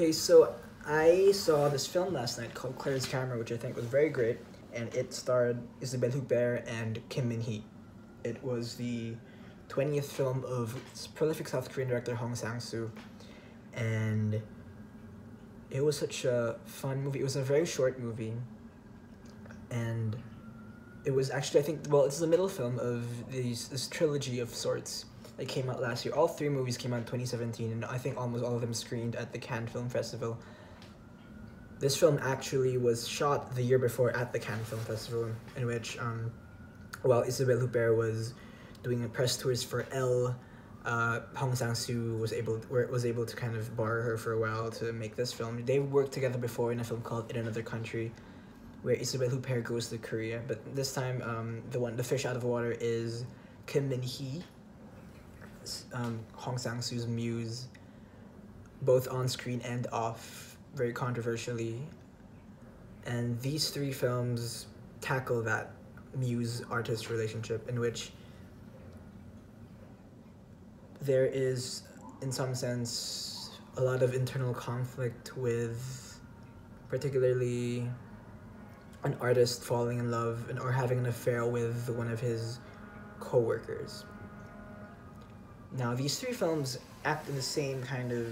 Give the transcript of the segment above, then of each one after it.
Hey, so I saw this film last night called Claire's Camera, which I think was very great, and it starred Isabelle Huppert and Kim Min-hee. It was the 20th film of prolific South Korean director Hong Sang-Soo, and it was such a fun movie. It was a very short movie, and it was actually, I think, well, it's the middle film of this trilogy of sorts that came out last year. All three movies came out in 2017, and I think almost all of them screened at the Cannes Film Festival. This film actually was shot the year before at the Cannes Film Festival, in which, while Isabelle Huppert was doing press tours for Elle, Hong Sang-Soo was able to kind of borrow her for a while to make this film. They worked together before in a film called In Another Country, where Isabelle Huppert goes to Korea, but this time the fish out of water is Kim Min-hee, Hong Sang-Soo's muse, both on screen and off, very controversially. And these three films tackle that muse-artist relationship, in which there is, in some sense, a lot of internal conflict with particularly an artist falling in love or having an affair with one of his co-workers. Now, these three films act in the same kind of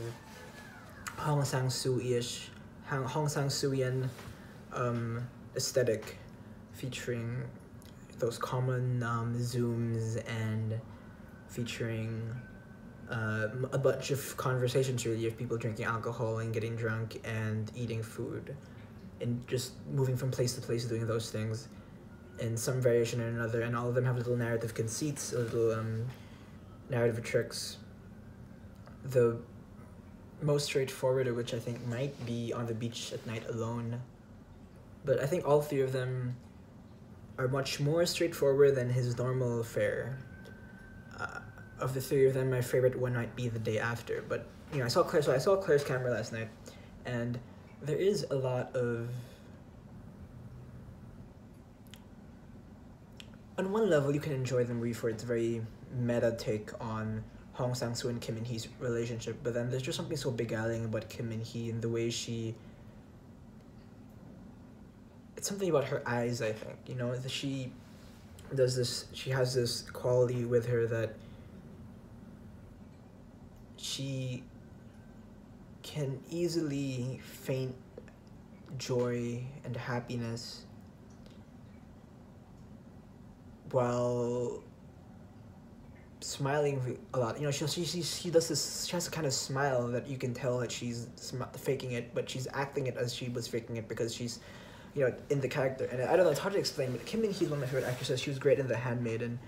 Hong Sang-Soo-ish, Hong Sang-Sooian aesthetic, featuring those common zooms and featuring a bunch of conversations, really, of people drinking alcohol and getting drunk and eating food, and just moving from place to place doing those things in some variation or another, and all of them have little narrative conceits, little narrative tricks. The most straightforward of which I think might be On the Beach at Night Alone, but I think all three of them are much more straightforward than his normal fare. Of the three of them, my favorite one might be The Day After, but I saw Claire's Camera last night, and there is a lot of, on one level, you can enjoy the movie for its very meta take on Hong Sang-soo and Kim Min-hee's relationship, but then there's just something so beguiling about Kim Min-hee and the way it's something about her eyes, I think, that she has this quality with her that she can easily feign joy and happiness while smiling a lot. She does this. She has a kind of smile that you can tell that she's faking it, but she's acting it as she was faking it because she's, in the character. And I don't know, it's hard to explain, but Kim Min-hee is one of my favorite actresses. She was great in The Handmaiden.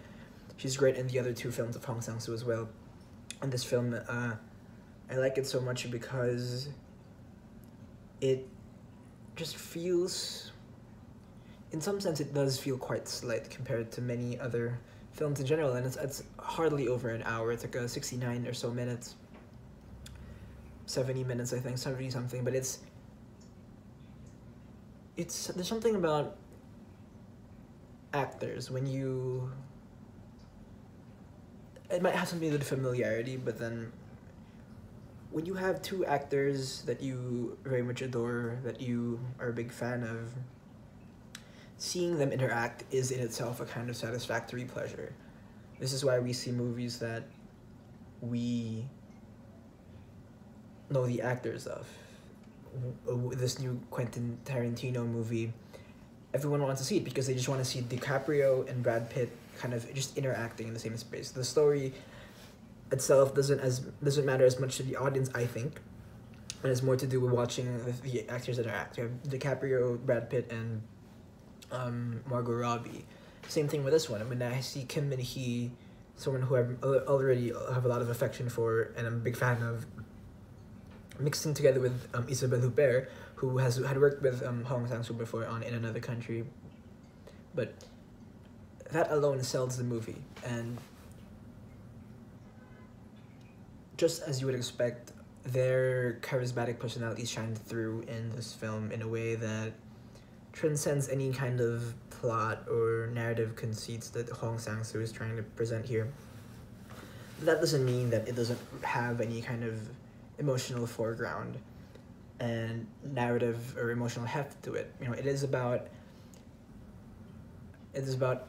She's great in the other two films of Hong Sang-soo as well. And this film, I like it so much because it just feels, in some sense, it does feel quite slight compared to many other films in general, and it's hardly over an hour. It's like a 69 or so minutes, 70 minutes, I think, 70 something, but there's something about actors it might have something to do with familiarity, but then when you have two actors that you very much adore, that you are a big fan of, seeing them interact is in itself a kind of satisfactory pleasure. This is why we see movies that we know the actors of. This new Quentin Tarantino movie, everyone wants to see it because they just want to see DiCaprio and Brad Pitt kind of just interacting in the same space. The story itself doesn't matter as much to the audience, I think, and it's more to do with watching the actors interact. You have DiCaprio, Brad Pitt, and Margot Robbie. Same thing with this one. When I see Kim Min-hee, someone who I already have a lot of affection for and I'm a big fan of, mixing together with Isabelle Huppert, who had worked with Hong Sang-soo before on In Another Country, but that alone sells the movie. And just as you would expect, their charismatic personalities shine through in this film in a way that transcends any kind of plot or narrative conceits that Hong Sang-soo is trying to present here. That doesn't mean that it doesn't have any kind of emotional foreground. and narrative or emotional heft to it. You know, it is about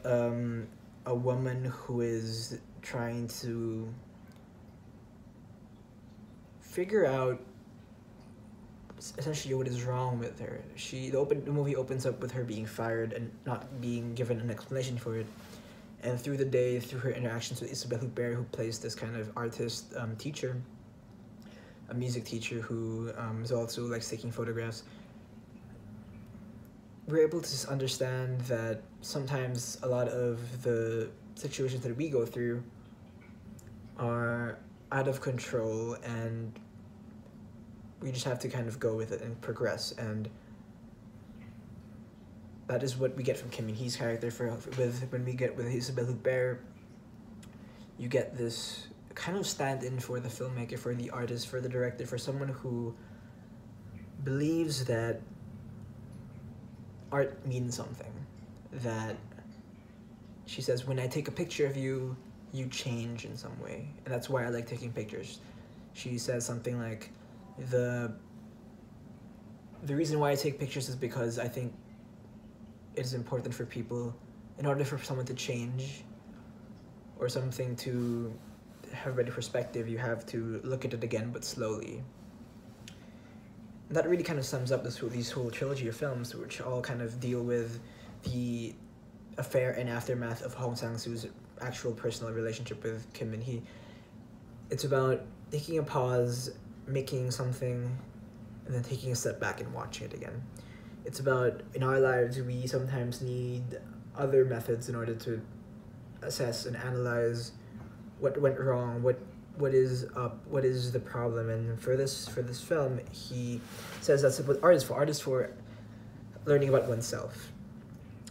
a woman who is trying to figure out essentially what is wrong with her. The movie opens up with her being fired and not being given an explanation for it. And through the day, through her interactions with Isabelle Huppert, who plays this kind of artist teacher, a music teacher who is also like taking photographs, we're able to understand that sometimes a lot of the situations that we go through are out of control, and we just have to kind of go with it and progress. And that is what we get from Kim Min-hee's character. When we get with Isabelle Huppert, you get this kind of stand-in for the filmmaker, for the artist, for the director, for someone who believes that art means something. That she says, when I take a picture of you, you change in some way. And that's why I like taking pictures. She says something like, the reason why I take pictures is because I think it is important for people, in order for someone to change or something to have a better perspective, you have to look at it again, but slowly. And that really kind of sums up these whole trilogy of films, which all kind of deal with the affair and aftermath of Hong Sang-Soo's actual personal relationship with Kim Min-hee. It's about taking a pause, making something, and then taking a step back and watching it again. It's about, in our lives, we sometimes need other methods in order to assess and analyze what went wrong, what is up, what is the problem. And for this film, he says that's what art is for. Art is for learning about oneself.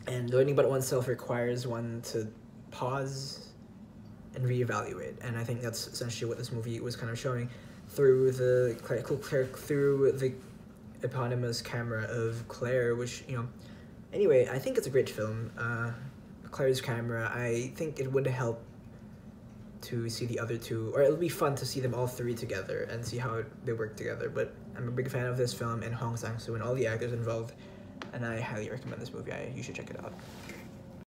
And learning about oneself requires one to pause and reevaluate. And I think that's essentially what this movie was kind of showing through the eponymous camera of Claire, which, you know, anyway, I think it's a great film. Claire's camera, I think it would help to see the other two, or it'll be fun to see them all three together and see how they work together. But I'm a big fan of this film and Hong Sang-Soo and all the actors involved, and I highly recommend this movie. You should check it out.